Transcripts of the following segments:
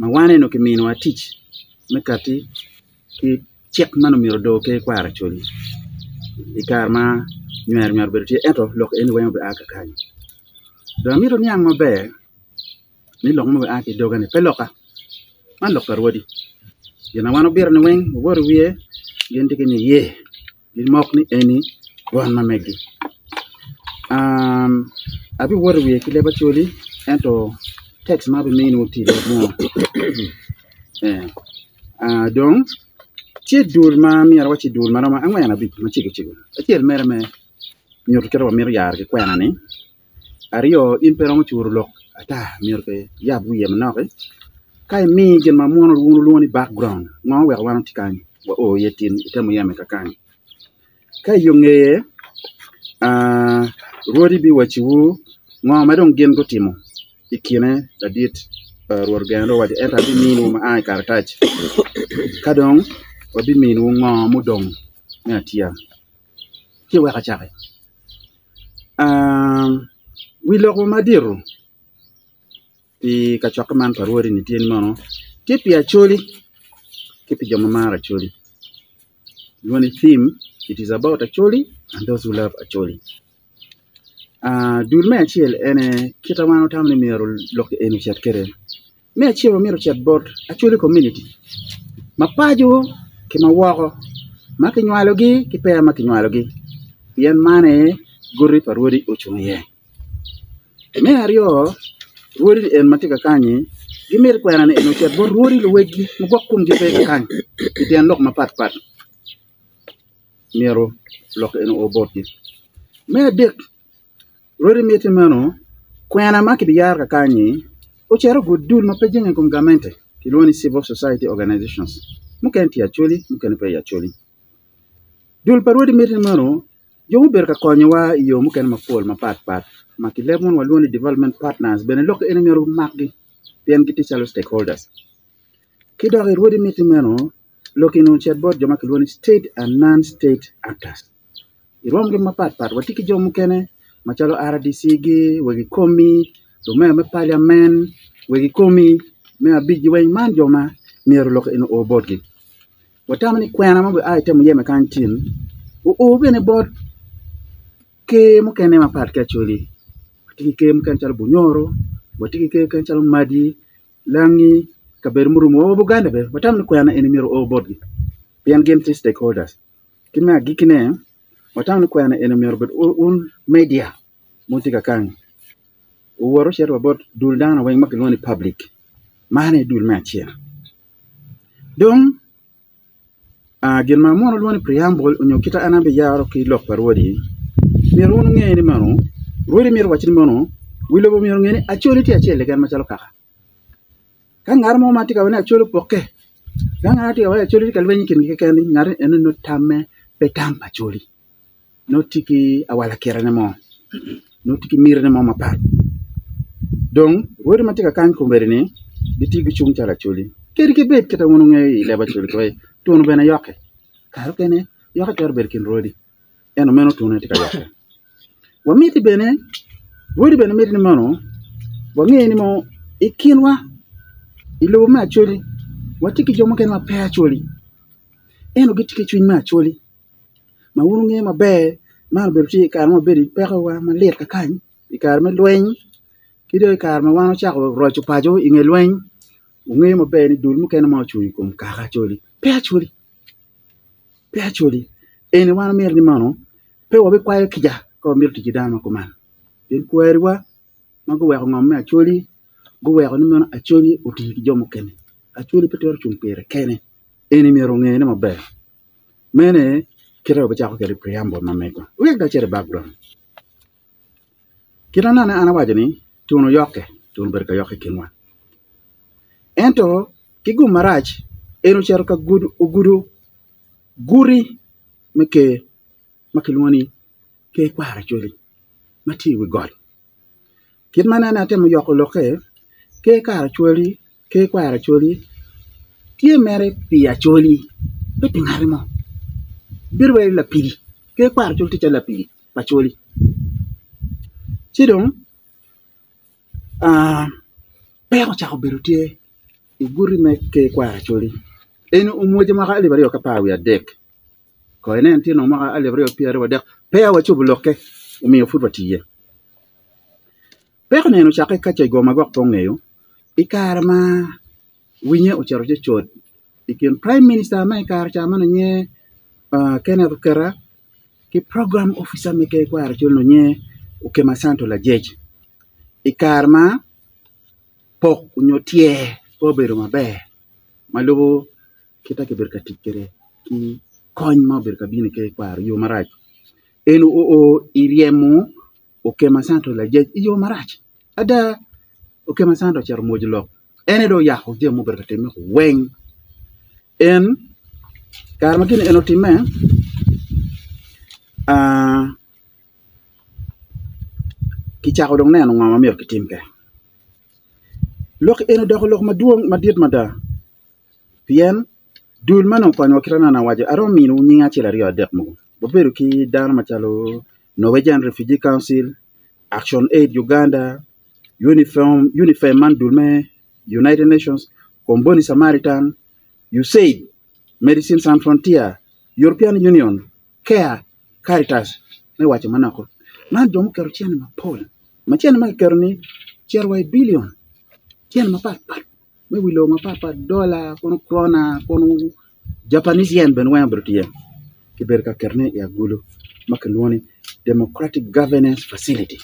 ma wane no ke min wa teach me kati ki check mano miro do ke kwara choli ikar ma nyar berti eto lok eni wayo be aka kanyo do miro nyang mabe ni lok mo be aka dogane peloka man lokar wodi yana wano bir ni weng wor wiye yen tike ni ye yin mok ni eni wan ma megi abi wor wiye ki leba choli ento text ma be min wuti mo donc ci dul ma mi ara ci dul ma ma angwena bi ma ci ciel mere me nyoto kero mir yar ke kwena ni ario in pero mo churu lok ata mir ke ya bu yem na ke kai mi gen ma mono wonu loni background ngo wer wan tikani wa o yetin itemo yeme ka kan kai yonge rodi bi wachi wu ngo ma don gen ko timo ikine da dit ruor gendo waje eta bi minu ma ai kartach kadong wabi minu ngo mudong na tia ki wa kachake wi loko madiru pi kachak man parwori ni tien mono ki pi acholi ki pi joma mara acholi one theme it is about acholi and those who love acholi dur me achiel ene kita mano tamne miro lok enu chat kere me achiel miro chat bot acholi community mapajo ki mawoko makinywalogi ki pe makinywalogi yen mane gurri parwori ochunye me ario ruori en matika kanyi gimir kwena ne eno chat bot ruori lo wegi mugwakum gi pe kanyi iten lok mapat miro lok eno obot me dek ruori mete mano kwena maki biyar ka kanyi o chero gudul mapejenge kum gamente kiloni civil society organizations muken ti acholi muken pe acholi dul parwori mete mano jomu ber ka konyowa yo muken mapol mapat makilebon waloni development partners bene lok eno mero makgi pen giti chalo stakeholders kidore ruodi mete mano lokino chatbot joma kiloni state and non-state actors irom gi mapat watiki jomu kene machalo RDC gi wegi komi do me parliament wegi komi me abiji wen man joma mero lok eno obot gi watamani kwena mambe item yeme kantin o bene bot ke mukene mapat ka choli watiki ke mukene chalo bunyoro watiki ke kan chalo madi langi kaber murumo buganda be watamani kwena eno mero obot gi pen game stakeholders kima gikine watamani kwena eno mero bet un media mutika kan woro shero bot dul dana way makiloni public mane dul ma chia dum gen ma mono loni preamble onyo kita anabe yaro ki lok parwodi mero ngeni mano rodi mero wachini mano wilo bo mero ngeni acholi ti achele gan machalo kaka kan ngar mo matika wona acholi poke kan ngar ti wa acholi kalwenyi kin kekendi ngar eno no tame petam acholi no tiki awala kerane mo no tiki mirne mo mapat donc rodi matika kan ko berni ditigi chung chala choli keri ke bet kata wono ngai leba choli ko tonu bena yoke karo kene yoke tor berkin rodi eno meno tonu tika yoke wamiti bene rodi bene mirni mano wangeni mo ikinwa ilo ma choli watiki jomo ken ma pe choli eno gitiki chuny ma choli ma wunu nge ma be mal berti kar mo beri pe wa ma ler ka kan ikar me lwen kido ikar ma wano chako rocho pajo inge lwen unge ma be ni dul mu ken ma chuy kum ka choli pe choli ene wana mer ni mano pe wa be kwayo kija ko mir ti dama ko man en kwerwa mago wa ngam ma choli go wa ni mano acholi oti jomo ken acholi petor chung pere kene ene mero nge ne ma be mene kira ba chako kere preamble na meko we da chere background kira nana ana wajani tuno yoke tuno berka yoke kinwa ento kigu marach eno chero ka gudu guri meke makilwani ke kwara choli mati we god kid manana temo yoko loke ke kara choli ke kwara choli tie mere pia choli beti ngarimo birwe la pili ke kwara choli ti la pili pa choli chidong pero chako berutie iguri me ke kwa choli eno umoja maka ali bari okapawi adek ko ene ntino maka ali bari opiare wadek pe wa chubuloke umiyo futwa tiye pe ko neno chake kache go magok tongeyo ikarma winye ocharo chot ikin prime minister ma ikar chamano nye Kenneth Kera ki program officer me ke kwa cholo nye ukema santo la jeje ikarma pok unyotie pobero mabe malubo kita ke berkatikere ki kony ma berkabine ke kwa yo marach enu o iriemu ukema santo la jeje yo marach ada ukema santo charo mojlo ene do ya ho je mo berkateme weng en karma kini enotime kichako dong neno ngama miyo kitimke lok eno doko lok maduong madiet mada pien dul mano kwanyo kirana na waje aro minu nyinga chila rio dek mo boberu ki dana machalo Norwegian Refugee Council, Action Aid Uganda, Unifem Man Dulme, United Nations, Komboni Samaritan, USAID, Medicine Sans Frontier, European Union, CARE, Caritas, me wache manako. Man jomu kero chiani mapol. Machiani ma kero ni $1 billion. Chiani mapat. Me wilo mapat $, kono krona, kono Japanese yen ben wen brutie. Kiberka kerne ya gulu makalwoni Democratic Governance Facility.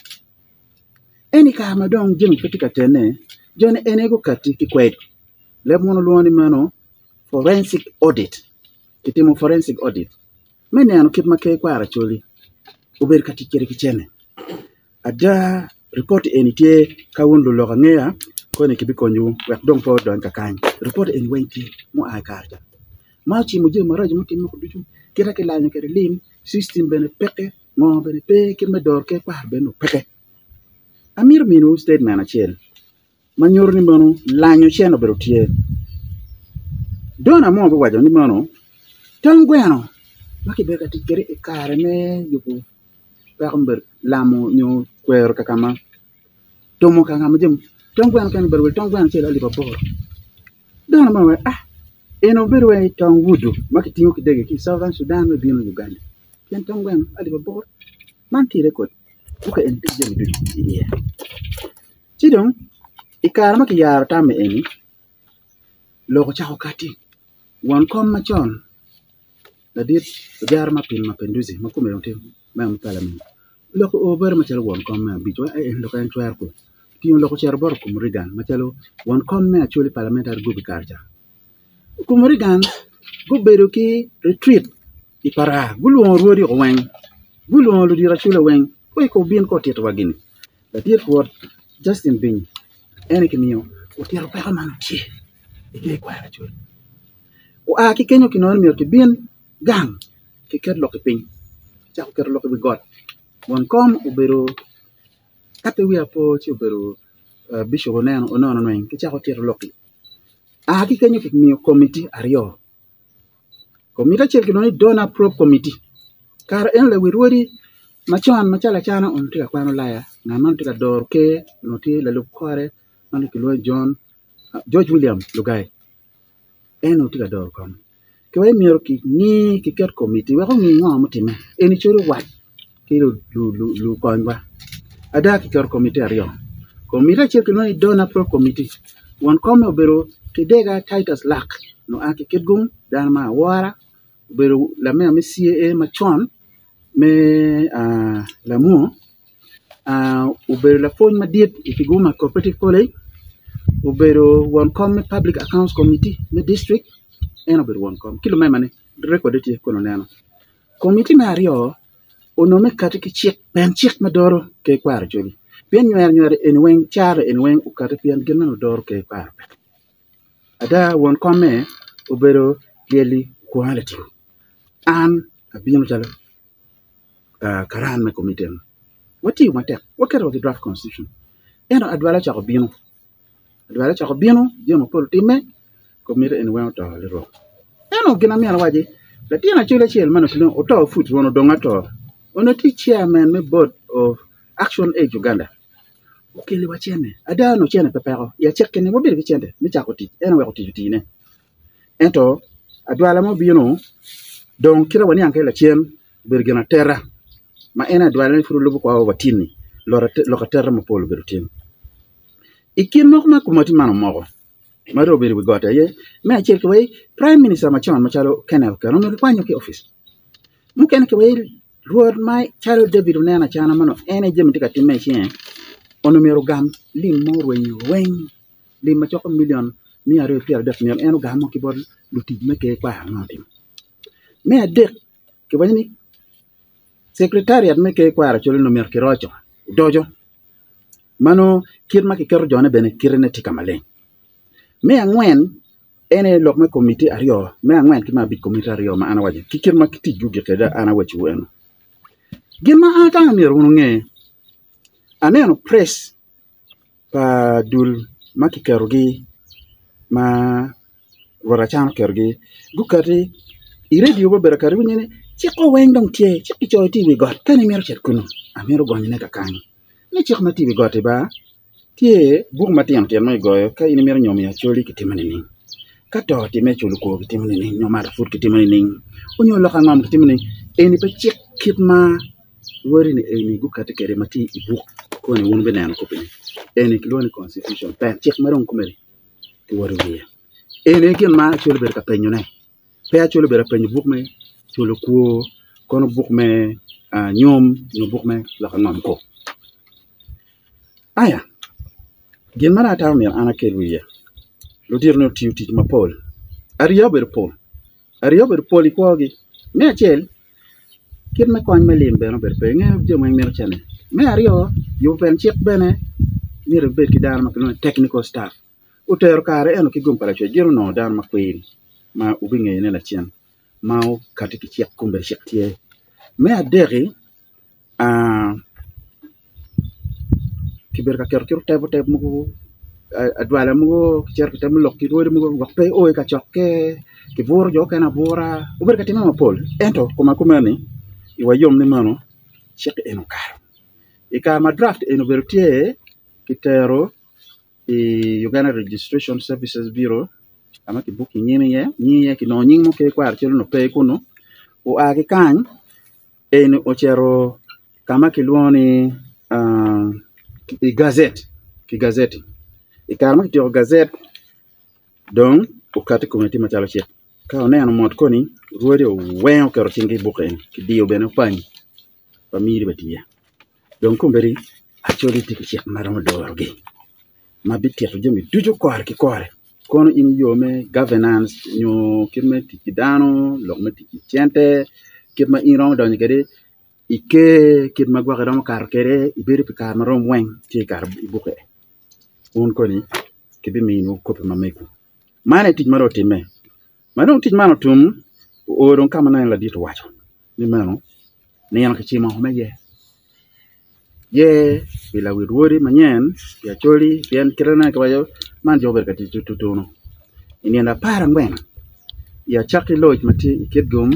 Eni ka madong jemi petika tene, jone enego kati kikwed. Lemono luoni mano forensic audit. Kitimo forensic audit. Mene anu kip make kwa aracholi. Uber kati kere kichene. Ada report eni tie kawundo loga ngea kone kibikonyu wek dong po don kakany. Report eni wenti mo ay karja. Machi muje maraji muti mo kuduju kira ke lanyo kere lim system bene peke ngo bene pe kirme dor ke kwa beno peke. Amir minu statement achel. Manyor ni mano lanyo cheno berotie. Dona mo wajo ni mano tangweno makibeka tikere ikare ne yuko bakamber lamo nyo kwero kakama tomo kanga majem tangweno kan berwel tangweno chela ali babor dona mo eno berwe tang wudu makitingo kidege ki Southern Sudan me bino Uganda ken tangweno ali babor manti record uka entije bidu iya chidong ikare makiyar tame eni loko chako kati wan kom machon Dadit jar mapin mapenduzi makume yonte mam parliament loko over machalo won kom ma bijo loko en twer ko ti loko cher bor ko murigan machalo won kom me actually parliamentary group karja ko murigan go bedo ki retreat ipara gulwon ruodi ko wen gulwon lu dira chula wen ko bien ko tieto wagini Dadit ko Justin Bing ene kimiyo o tiero pa man chi e ko ara chula o ki kenyo kinon mi o bien gang kiket loki ping chako ker loki bigot won kom ubero kate wi apo chi ubero bishop onen onono nwen kichako ker loki ki kenyo mi committee ario committee chel kinoni donor probe committee kar en le wirwori machon machala chana on tika kwano laya ngaman tika dor ke noti le lukore man kilo George William Lugai en tika dor kom Kwe miyo ki ni kiket committee wako ni ngo mutime eni choro wat kilo lu kongwa ada kiket committee ario committee cheki no donor pro committee wan come obero kidega Titus Lack no aki kitgum dan ma wara obero la me CA machon me la mu obero la phone madiet ikiguma cooperative college obero wan come public accounts committee me district eno bir won kom kilo memane record ti kono neno committee mario onome kati ki chik ben chik madoro ke kwar joli ben nyer en wen char en wen ukata pian genno dor ke kwar ada won komme obero geli quality an abino talo karan me committee wati wate wakero the draft constitution eno adwala chako bino jemo pol time committee en wen to lero eno gina mi alwaje la tina chule chel mano kilo oto foot wono donga to ono ti chairman me board of Action Aid Uganda okele wachene ada no chene pepero ya check ne mo bir kichende mi chako ti eno we ti ti ne ento adwala mo bino donc kira wani anke la chen bir gina terra ma ena adwala ni furu lubu kwa watini lo terra mo polo bir tin ikin mo ma kumati mano mo maro bir we got ye me check way prime minister ma chon ma chalo kenel ka no kwa nyoki office mu ken ke way road mai chalo David nena chana mano ene jemi tika timme chien ono mero gam lim mo wen lim ma choko million mi are pier def million eno gam ki bod luti me ke kwa no tim me adek ke wani secretariat me ke kwa ra cholo no mer ki rocho dojo mano kirma ki kero jone bene kirene tika male me angwen ene lok me committee ario me angwen ki ma big committee ario ma ana waje ki kirma ki ti juge ke da ana wachi weno gima ata mer wonu nge aneno press pa dul maki kerogi ma wara chan kerogi gukati iradio bo berakari nyene chiko wendong tie chiki choiti we got kani mer chet kuno amero gonye ka kan ni chik na tivi got ba tie bug matien tien mai goyo ka ini mer nyomi ya choli kitimani ni ka to ti me chulu ko kitimani ni nyoma ta fut kitimani ni onyo lo kan mam kitimani eni pa chik kitma wori ni eni gukati kere mati ibu ko ni won benen ko pini eni kiloni constitution pa chik maron kumeri ti wori wiya eni kin ma chulu ber ka penyo ne pa chulu ber penyo bug me chulu ko kono bug me nyom no bug me la kan mam ko aya gen mara ta mi ana kelwiya lo dir no tiuti ma pol ariyo ber pol ikogi me achel kit me kon me limbe no ber pe nge je mo mer chane me ariyo yu pen chik bene ni rebe ki dar ma no technical staff uter kare eno ki gum para che jiro no dar ma queen ma ubinge ne la chen ma o katiki chik kumbe chik tie me aderi kiber ka ker tebo mo adwala mo ker tebo lok ki rode mo wakpe o ka chokke ki bor jo kana bora uber ka timama pol ento kuma ni iwa yom ni mano chek eno kar ma draft eno bertie kitero Uganda Registration Services Bureau ama ki buki nyine ki no nying mo ke kwar chelo no pe kuno o agi kan eno ochero kama ki luoni gazette ikarma ki gazette donc o kati community machala chek ka oneno mot koni ruode wen o kero tingi buken ki dio bene pani famiri batia donc kumberi acholi tiki chek maromo dorogi mabiti to jemi dujo kore kono ini yome governance nyo kirme tiki dano lokme tiki chente kirma inron don gede ike kirma gwa ram kar kere iberi pikar marom wen ti kar ibuke un koni kibi minu kopi mameku mane tij maro time mano tij mano tum o don kama na la dito wacho ni mano ne yan kichima home ye bila wirwori manyen ya choli bien kirana kabayo man jober ka tutuno ini anda para ngwen ya chakti loj mati ikit gum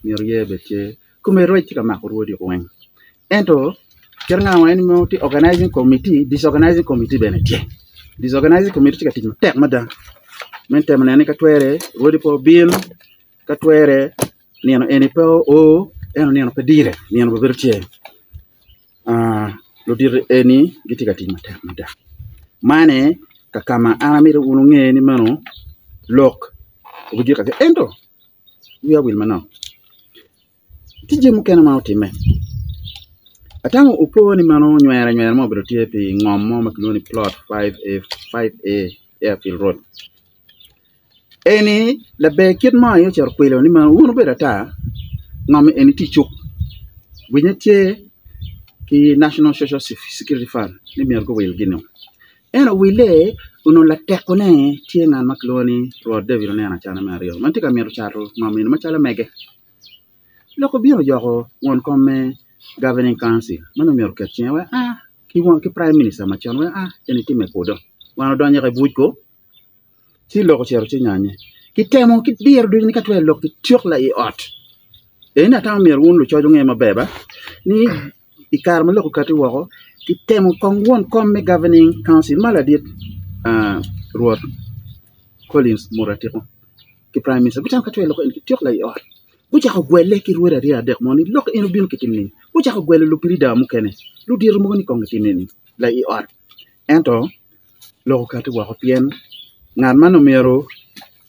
mirye beche kumero chika makurodi kwen ento kirnga wen mo ti organizing committee disorganizing committee benetie disorganizing committee ka tij tek mada men tem ne ka twere rodi po bin ka twere nieno eni po o eno nieno pedire nieno bertie lo dire eni giti ka tij mada mane ka kama amire ununge ni mano lok ugi ka ento wiya wil mano tije mukena ma otime atango upo ni mano nywera mo bro tie pi ngom mo makiloni plot 5A Airfield Road eni la be kit ma yo cher kwelo ni mano unu be data ngom eni ti chuk winyetie ki National Social Security Fund ni mier ko wil gino eno wile uno la tekone tie ngan makiloni Rod David ne ana chana mario mantika mier charo ngamin machala mege loko biro jogo won come governing council mano mier ketien we ki won ki prime minister machon we eni time kodo wano donye ka bujko ti loko chero ti nyanye ki temo ki bier du ni katwe lok ki tiok la i ot ena ta mier won lo chojo ngema beba ni ikar ma loko kati woko ki temo kongwon kom me governing council maladit ruot Collins Muratiko ki prime minister bitam katwe loko en ki tiok la yor bu jaxo gwele ki ruera ria dek moni loko en bin ki timni bu jaxo gwele lu prida mu kene lu dir mo ni kong timni la yor ento loko katu wa ko pien ngan mano mero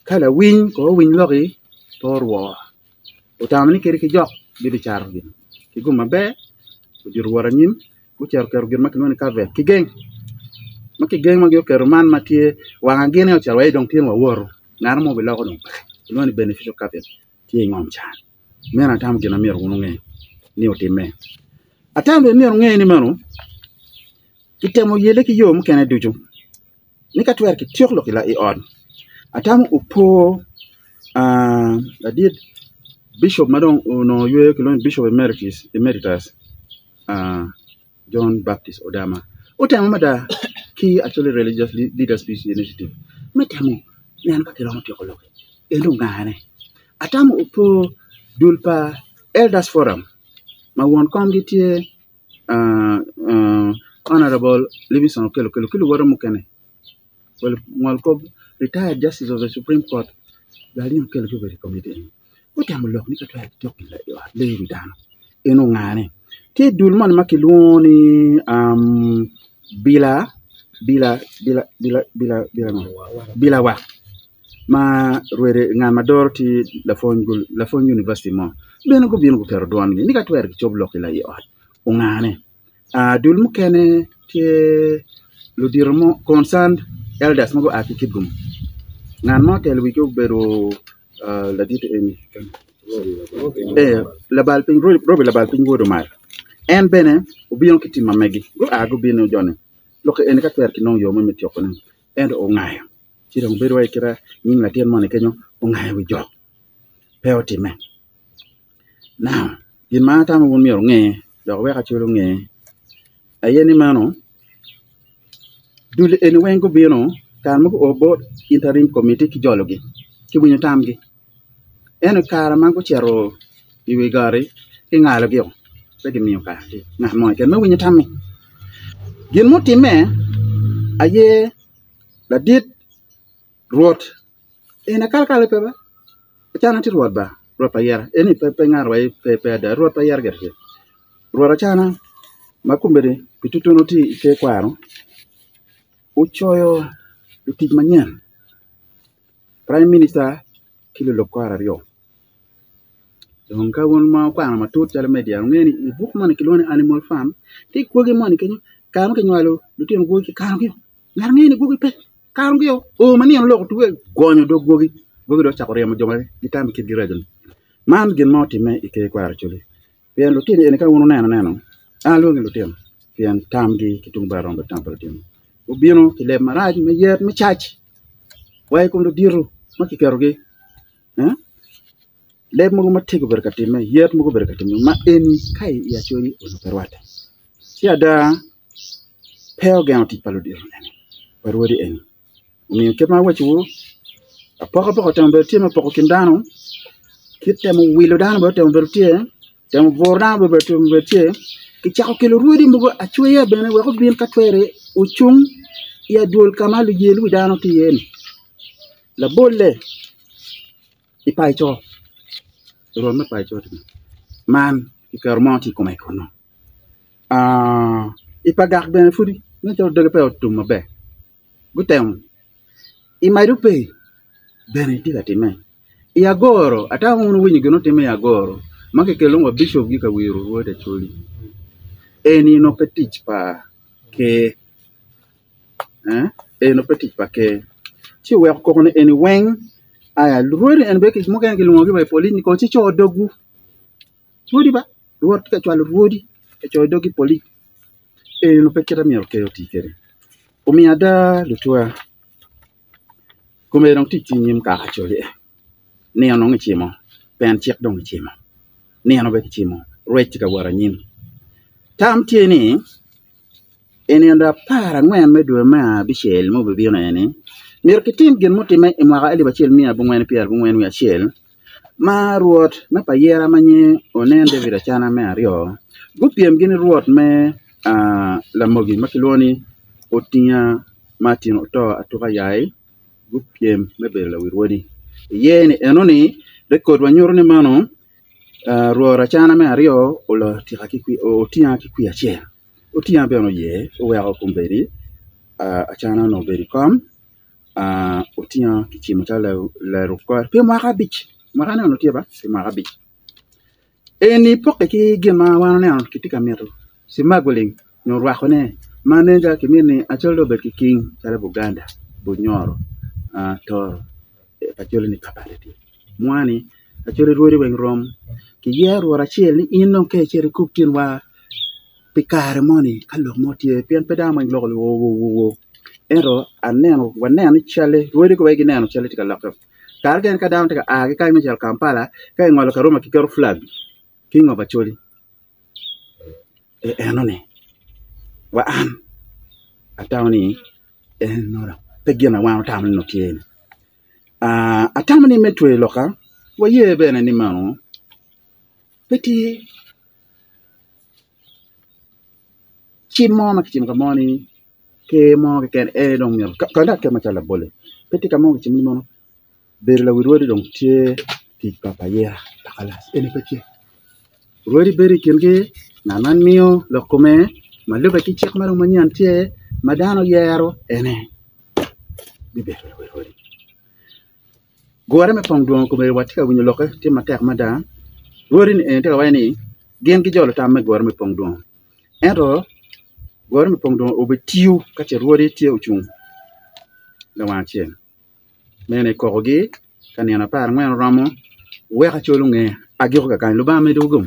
kala win ko win loki torwa utamani kiri ki jok bibi char gin ki guma be ku dir wara nyim ku cer ker gir mak non ka ve ki geng maki geng ma ker man matie wanga gene o cer way dong tin wa woro nar mo bi lako dong non beneficial capital ti ngom chan mena tam gina mer gunu nge ni otime atambe mer nge ni manu kitemo yele ki yo mu kene duju ni ka twer ki tiok lo ki la I on atam upo did Bishop Madong no yue kilon Bishop Emeritus John Baptist Odama utamo mada ki actually religious leaders peace initiative metamo nan ka kilo tiok lo endo ngane atamo upo dulpa elders forum ma won kom gitie honorable Livingston kilo waro mukene well ko retired justice of the Supreme Court dalin kelo very committee utamo lok ni ka twa tiok la yo le ridano eno ngane ti dulman makiloni bila wa ma ruere ngama dorti la fon university mo beno go bino ko per don ni ka twer ki chob lokila yi on ungane dul mu kene tie lo dirmo concerned elders mo go akikidum ngan mo tel wi ko bero la dite emi la bal pin robe la bal pin wodo mar en bene ubiyon kitima megi go ago bino jone loko en ka twer ki non yo mo metio kono en o ngayo tira mbero ay kira ning la tien mone kenyo o ngayo wi jok peoti me now yin ma ta mo won mi ro nge do we ka chulo nge ayeni mano dul en wen go bino tan mo o board interim committee ki jologi ki bunyo tamgi en kara man ko chero iwi gari ki ngalo gyo pegi miyo ka na mo ken mo bunyo tammi gin mo time aye la dit ruot ena kalkale peba chana ti ruot ba ruot pa yara eni pe ngar wai pe da ruot pa yar gerke ruot chana makumbere pitutono ti ke kwaro uchoyo lutit manyen prime minister kilo lokwara rio don ka won ma kwaro matut tele media ngeni ibuk man kiloni animal farm ti koge man kenyo kam ke nyalo lutin go ki kam ke ngar ngeni go pe kam ke o mani en lok tuwe gonyo do gogi do chakore mo jomale gitam ki dirajul man gen moti me ike kwaro chuli bien lutin en ka wono neno lo ngi lutin bien tamgi kitung barom do tampal tim ubino kile maraj me yet me chach way ko do diru maki keroge le mo ma tigo berkati me yet mo berkati ma eni kai ya chori ono perwate si ada peo ganti paludir parwodi en mi ke ma wachu a poko tambe tima poko kindano kitte mo wilo dano bo tambe tie tam vorna bo tambe tie ki chako kilo ruodi mo a chuya bene wa ko bin ka twere o chung ya dol kamalu yelu dano ti yen la bolle ipai cho ro me pai cho man ki karmonti ko mai kono ipagak bene fudi ne to doge pe otum be gutem imairupe bene ti katime ya goro ata unu winyi gono time ya goro make kelo wa bishop gi ka wiro wode choli eni no petich pa ke eno petich pa ke chi we ko kono eni weng aya ruori en be ki mo kan ki lungo gi by police ni ko chi cho dogu ruodi ba ruot ka chwal ruodi e cho dogi police eno pekira mi ke otikere o mi ada lutwa kuma dong ti nyim ka ka chole ne ono ngi chimo pen chek dong chimo ne ono be chimo rech ka wara nyim tam tieni eni anda para ngwen me do ma bishel mo be biona eni mir kitin gen motime e mwa ali bachel mia bu ngwen pier bu ngwen wi achel ma ruot ma payera manye onen de vira chana me ario gupiem gini ruot me la mogi makiloni otia Martin oto atuka yai gupiem mebe la wirwodi yeni enoni record wanyoro ne mano ruora chana me ario ola tika kikwi otia kikwi ache otia be no ye o wa kumberi achana no beri kom otia kichimo cha la rukor pe ma rabich ma na no tiba se ma rabich eni poke ki gema wana ne kitika meto si magwling no rwa khone manenga kimini acholo be king chale Buganda bunyoro toro acholo ni kapaleti mwani acholo ruori wen rom ki yero wara chiel ni ino ke chere kukin wa pikare moni kallo motie pian pedama nglo wo ero aneno waneno chale ruori ko wegi neno chale tika lakto targen ka down tika age kai mechal Kampala kai ngolo karoma ki kero flag king of acholi enone wa an atawni enora pegena wa tamni no tiene atamni metwe loka wa ye bene ni mano peti chimo ma kichim kamoni ke mo ke ken dong nyor kada ke machala bole peti kamo kichim ni mono ber la wirwodi dong tie ti papaya takalas ene peti rodi beri kenge nanan mio lokome maluba ki chek maro manyan tie madano yero ene bibe wirwodi gore me pong duon ko be watika winyo loka ti matek mada rodi ni te wani gen ki jolo tamme gore me pong duon ero gore me pong duon obetiu ka che rodi tie uchung la wan chen mene kogi kanena par ngwen ramo we ka cholunge agyo ka kan luba me dugum